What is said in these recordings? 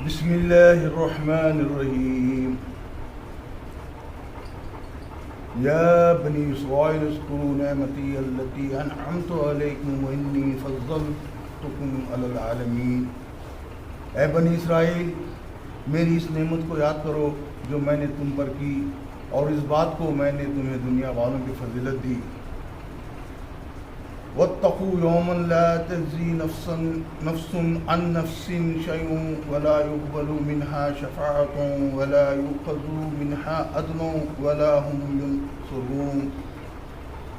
بسم اللہ الرحمن الرحیم یا بنی اسرائیل اذکروا نعمتی التی انعمت علیکم وانی فضلتکم علی العالمین۔ اے بنی اسرائیل، میری اس نعمت کو یاد کرو جو میں نے تم پر کی، اور اس بات کو میں نے تمہیں دنیا والوں کی فضیلت دی۔ واتقوا یوما لا تجزی نفس عن نفس شیئا ولا يقبل منها شفاعة ولا يؤخذ منها عدل ولا هم ينصرون۔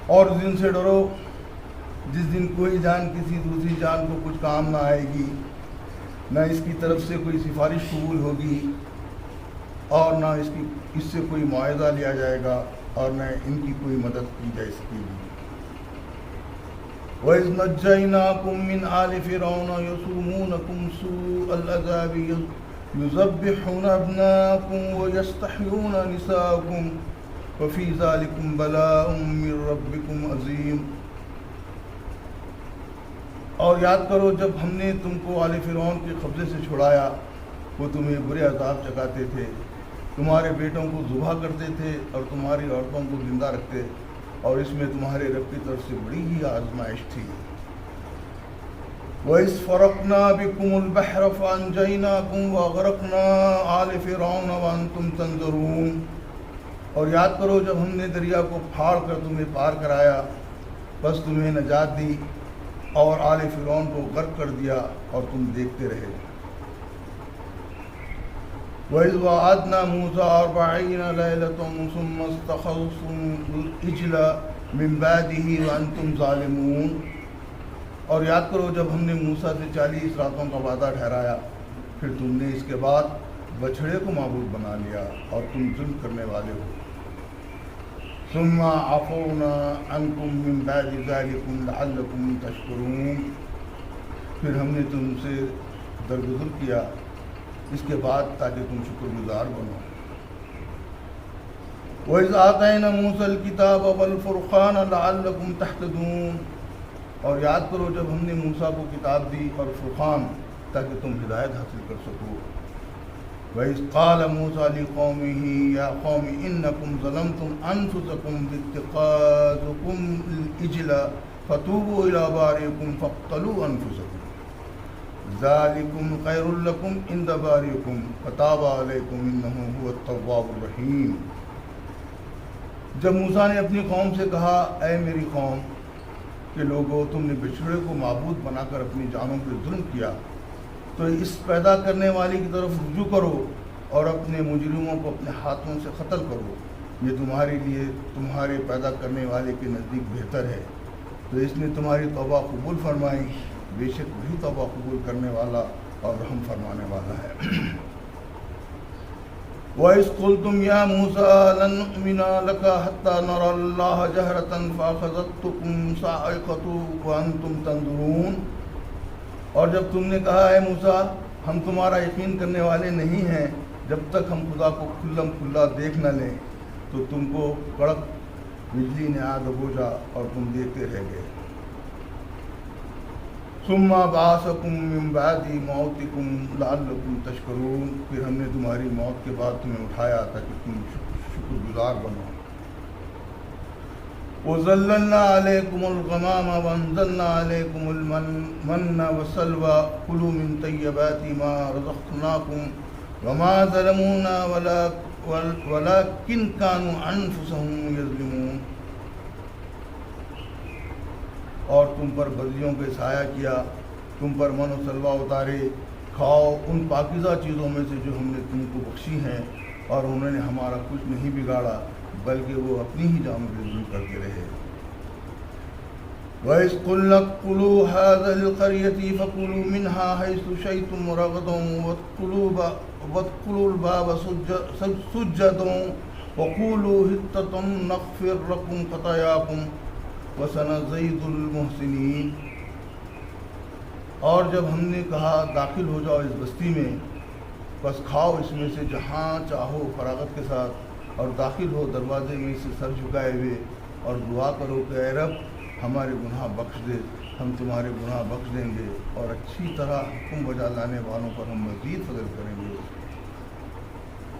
اور اس دن سے ڈرو جس دن کوئی جان کسی دوسری جان کو کچھ کام نہ آئے گی، نہ اس کی طرف سے کوئی سفارش قبول ہوگی، اور نہ اس سے کوئی معاوضہ لیا جائے گا، اور نہ ان کی کوئی مدد کی جا سکے گی۔ وَإِذْ نَجَّيْنَاكُمْ مِنْ آلِ فِرْعَوْنَ يَسُومُونَكُمْ سُوءَ الْعَذَابِ يُذَبِّحُونَ أَبْنَاءَكُمْ وَيَسْتَحْيُونَ نِسَاءَكُمْ وَفِي ذَلِكُمْ بَلَاءٌ مِّن رَّبِّكُمْ عَظِيمٌ۔ اور یاد کرو جب ہم نے تم کو آل فرعون کے قبضے سے چھڑایا، وہ تمہیں برے عذاب چکاتے تھے، تمہارے بیٹوں کو ذبح کرتے تھے اور تمہاری عورتوں کو زندہ رکھتے، اور اس میں تمہارے رب کی طرف سے بڑی ہی آزمائش تھی۔ وَإِذْ فَرَقْنَا بِكُمُ الْبَحْرَ فَأَنْجَيْنَاكُمْ وَأَغْرَقْنَا آلَ فِرْعَوْنَ وَأَنْتُمْ تَنظُرُونَ۔ اور یاد کرو جب ہم نے دریا کو پھاڑ کر تمہیں پار کرایا، بس تمہیں نجات دی اور آل فرعون کو غرق کر دیا اور تم دیکھتے رہے۔ وَإِذْ وَعَدْنَا مُوسَىٰ 40 لَيْلَةً ثُمَّ اسْتَخَلْتُمُ الْعِجْلَ مِن بَعْدِهِ وَأَنْتُمْ ظَالِمُونَ۔ اور یاد کرو جب ہم نے موسیٰ سے 40 راتوں کا وعدہ ٹھہرایا، پھر تم نے اس کے بعد بچھڑے کو معبود بنا لیا اور تم ظلم کرنے والے ہو۔ ثُمَّ عَفَوْنَا عَنْكُم مِّن بَعْدِ ذَلِكُمْ لَعَلَّكُمْ تَشْكُرُونَ۔ پھر ہم نے تم سے درگزر کیا اس کے بعد تاکہ تم شکر گزار بنو۔ وَإِذْ آتَيْنَا مُوسَى الْكِتَابَ وَالْفُرْقَانَ لَعَلَّكُمْ تَهْتَدُونَ۔ اور یاد کرو جب ہم نے موسیٰ کو کتاب دی اور فرقان تاکہ تم ہدایت حاصل کر سکو۔ وَإِذْ قَالَ مُوسَىٰ لِقَوْمِهِ يَا قَوْمِ إِنَّكُمْ ظَلَمْتُمْ أَنفُسَكُمْ بِاتِّخَاذِكُمُ الْعِجْلَ فَتُوبُوا إِلَىٰ بَارِئِكُمْ فَاقْتُلُوا أَنفُسَكُمْ ذَٰلِكُمْ خَيْرٌ لَكُمْ عِندَ بَارِئِكُمْ فَتَابَ عَلَيْكُمْ إِنَّهُ هُوَ التَّوَّابُ الرَّحِيمُ۔ جب موسیٰ نے اپنی قوم سے کہا، اے میری قوم کہ لوگو، تم نے بچھڑے کو معبود بنا کر اپنی جانوں پہ ظلم کیا، تو اس پیدا کرنے والی کی طرف رجوع کرو اور اپنے مجرموں کو اپنے ہاتھوں سے قتل کرو، یہ تمہارے لیے تمہارے پیدا کرنے والے کے نزدیک بہتر ہے، تو اس نے تمہاری توبہ قبول فرمائی، بے شک وہی توبہ قبول کرنے والا اور رحم فرمانے والا ہے۔ وَإِذْ قُلْتُمْ يَا مُوسَىٰ لَن نُّؤْمِنَ لَكَ حَتَّىٰ نَرَى اللَّهَ جَهْرَةً فَأَخَذَتْكُمُ الصَّاعِقَةُ وَأَنْتُمْ تَنظُرُونَ۔ اور جب تم نے کہا، اے موسیٰ، ہم تمہارا یقین کرنے والے نہیں ہیں جب تک ہم خدا کو کھلم کھلا دیکھ نہ لیں، تو تم کو کڑک بجلی نے آ دبوچا اور تم دیکھتے رہ گئے۔ ثُمَّ بَعَثَكُم مِّن بَعْدِ مَوْتِكُمْ لَعَلَّكُمْ تَشْكُرُونَ۔ پھر ہم نے تمہاری موت کے بعد تمہیں اٹھایا تاکہ تم شکر گزار بنو۔ وَظَلَّلْنَا عَلَيْكُمُ الْغَمَامَ وَأَنزَلْنَا عَلَيْكُمُ الْمَنَّ وَالسَّلْوَىٰ كُلُوا مِن طَيِّبَاتِ مَا رَزَقْنَاكُمْ وَمَا ظَلَمُونَا وَلَٰكِن كَانُوا أَنفُسَهُمْ يَظْلِمُونَ۔ اور تم پر بدلیوں کے سایہ کیا، تم پر من و سلوہ اتارے، کھاؤ ان پاکیزہ چیزوں میں سے جو ہم نے تم کو بخشی ہیں، اور انہوں نے ہمارا کچھ نہیں بگاڑا بلکہ وہ اپنی ہی جانوں پہ ظلم کرتے رہے۔ وَإِذْ قُلْنَا ادْخُلُوا هَٰذِهِ الْقَرْيَةَ فَكُلُوا مِنْهَا حَيْثُ شِئْتُمْ رَغَدًا وَادْخُلُوا الْبَابَ سُجَّدًا وَقُولُوا حِطَّةٌ نَغْفِرْ لَكُمْ خَطَايَاكُمْ وَسَنَزِيدُ الْمُحْسِنِينَ۔ اور جب ہم نے کہا، داخل ہو جاؤ اس بستی میں، بس کھاؤ اس میں سے جہاں چاہو فراغت کے ساتھ، اور داخل ہو دروازے میں سے سر جھکائے ہوئے، اور دعا کرو کہ اے رب ہمارے گناہ بخش دے ہم تمہارے گناہ بخش دیں گے اور اچھی طرح حکم بجا لانے والوں پر ہم مزید فضل کریں گے۔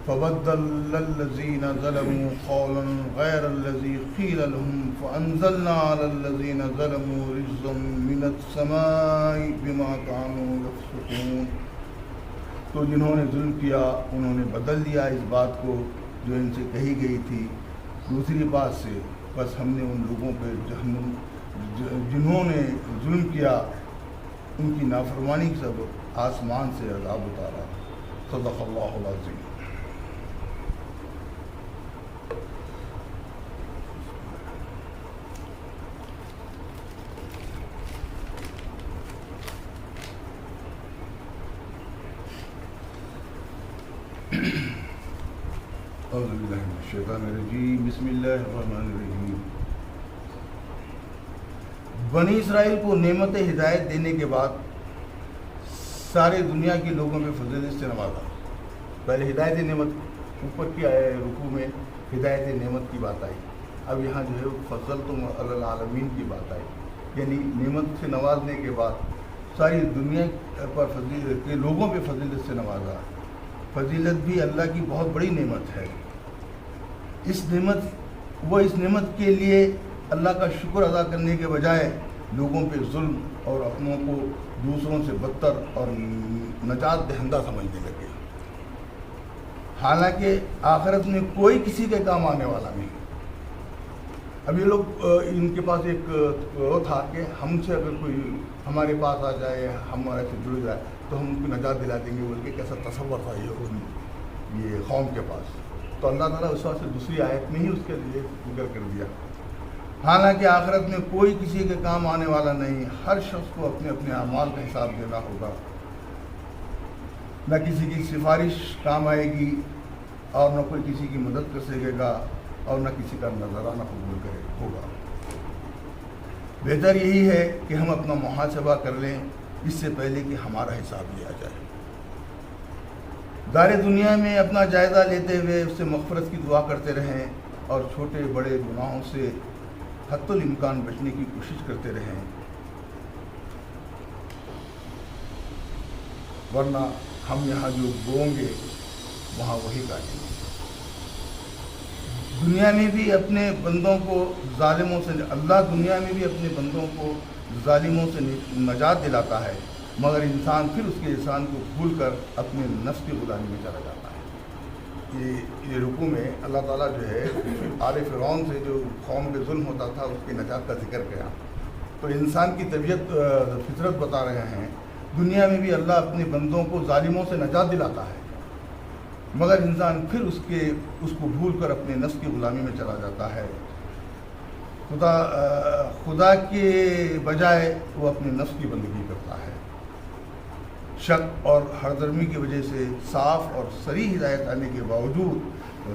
فبدل الذين ظلموا قولا غير الذي قيل لهم فأنزلنا على الذين ظلموا رجزا من السماء بما كانوا يفسقون۔ تو جنہوں نے ظلم کیا انہوں نے بدل دیا اس بات کو جو ان سے کہی گئی تھی دوسری بات سے، بس ہم نے ان لوگوں پہ جنہوں نے ظلم کیا ان کی نافرمانی کے سبب آسمان سے عذاب اتارا۔ صدق اللہ العظیم۔ اعوذ باللہ من الشیطان الرجیم، بسم اللہ الرحمن الرحیم۔ بنی اسرائیل کو نعمت ہدایت دینے کے بعد سارے دنیا کے لوگوں میں فضیلت سے نوازا۔ پہلے ہدایت نعمت اوپر کی آئے، رکوع میں ہدایت نعمت کی بات آئی، اب یہاں جو ہے فضلتم علی العالمین کی بات آئی، یعنی نعمت سے نوازنے کے بعد ساری دنیا پر فضیلت کے لوگوں پہ فضیلت سے نوازا۔ فضیلت بھی اللہ کی بہت بڑی نعمت ہے۔ اس نعمت کے لیے اللہ کا شکر ادا کرنے کے بجائے لوگوں پہ ظلم اور اپنوں کو دوسروں سے بدتر اور نجات دہندہ سمجھنے لگے، حالانکہ آخرت میں کوئی کسی کے کام آنے والا نہیں۔ اب یہ لوگ ان کے پاس ایک وہ تھا کہ ہم سے اگر کوئی ہمارے پاس آ جائے، ہمارے سے جڑ جائے تو ہم ان کو نجات دلا دیں گے، بول کے کیسا تصور تھا یہ قوم کے پاس۔ تو اللہ تعالیٰ اس وقت سے دوسری آیت میں ہی اس کے لیے ذکر کر دیا، حالانکہ آخرت میں کوئی کسی کے کام آنے والا نہیں، ہر شخص کو اپنے اپنے اعمال کا حساب دینا ہوگا، نہ کسی کی سفارش کام آئے گی اور نہ کوئی کسی کی مدد کر سکے گا اور نہ کسی کا نذرانہ قبول ہوگا۔ بہتر یہی ہے کہ ہم اپنا محاسبہ کر لیں اس سے پہلے کہ ہمارا حساب لیا جائے۔ دار دنیا میں اپنا جائزہ لیتے ہوئے اس سے مغفرت کی دعا کرتے رہیں اور چھوٹے بڑے گناہوں سے حتی الامکان بچنے کی کوشش کرتے رہیں، ورنہ ہم یہاں جو بوئیں گے وہاں وہی کاٹیں گے۔ دنیا میں بھی اپنے بندوں کو ظالموں سے اللہ دنیا میں بھی اپنے بندوں کو ظالموں سے نجات دلاتا ہے، مگر انسان پھر اس کے احسان کو بھول کر اپنے نفس کی غلامی میں چلا جاتا ہے۔ یہ رکوع میں اللہ تعالیٰ جو ہے آل فرعون سے جو قوم پہ ظلم ہوتا تھا اس کی نجات کا ذکر کیا، تو انسان کی طبیعت فطرت بتا رہے ہیں۔ دنیا میں بھی اللہ اپنے بندوں کو ظالموں سے نجات دلاتا ہے، مگر انسان پھر اس کو بھول کر اپنے نفس کی غلامی میں چلا جاتا ہے۔ خدا کے بجائے وہ اپنے نفس کی بندگی کرتا ہے۔ شک اور ہردرمی کی وجہ سے صاف اور صریح ہدایت آنے کے باوجود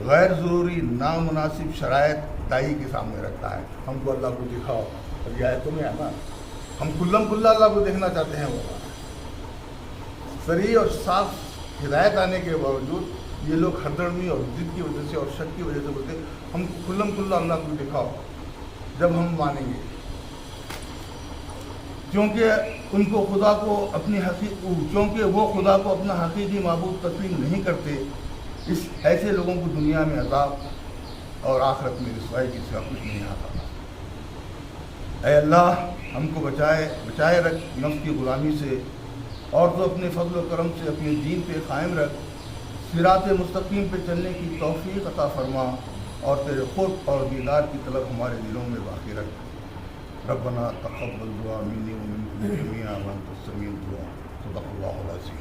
غیر ضروری نامناسب شرائط دائی کے سامنے رکھتا ہے۔ ہم کو اللہ کو دکھاؤ، اور یہ آیتوں میں ہے نا، ہم کلم کلا اللہ کو دیکھنا چاہتے ہیں، وہ صریح اور صاف ہدایت آنے کے باوجود یہ لوگ ہردرمی اور ضد کی وجہ سے اور شک کی وجہ سے بولتے ہیں ہم کلم کلا اللہ کو دکھاؤ جب ہم مانیں گے، کیونکہ وہ خدا کو اپنا حقیقی معبود تسلیم نہیں کرتے۔ اس ایسے لوگوں کو دنیا میں عذاب اور آخرت میں رسوائی کی سوا کچھ نہیں آتا۔ اے اللہ ہم کو بچائے رکھ نفس کی غلامی سے، اور تو اپنے فضل و کرم سے اپنے دین پہ قائم رکھ، صراط مستقیم پہ چلنے کی توفیق عطا فرما، اور تیرے قرب اور دیدار کی طلب ہمارے دلوں میں باقی رکھ۔ ربنا تقبل دعا منی ومنکم جميعا وانت السمیع الدعاء۔ صدق اللہ العظیم۔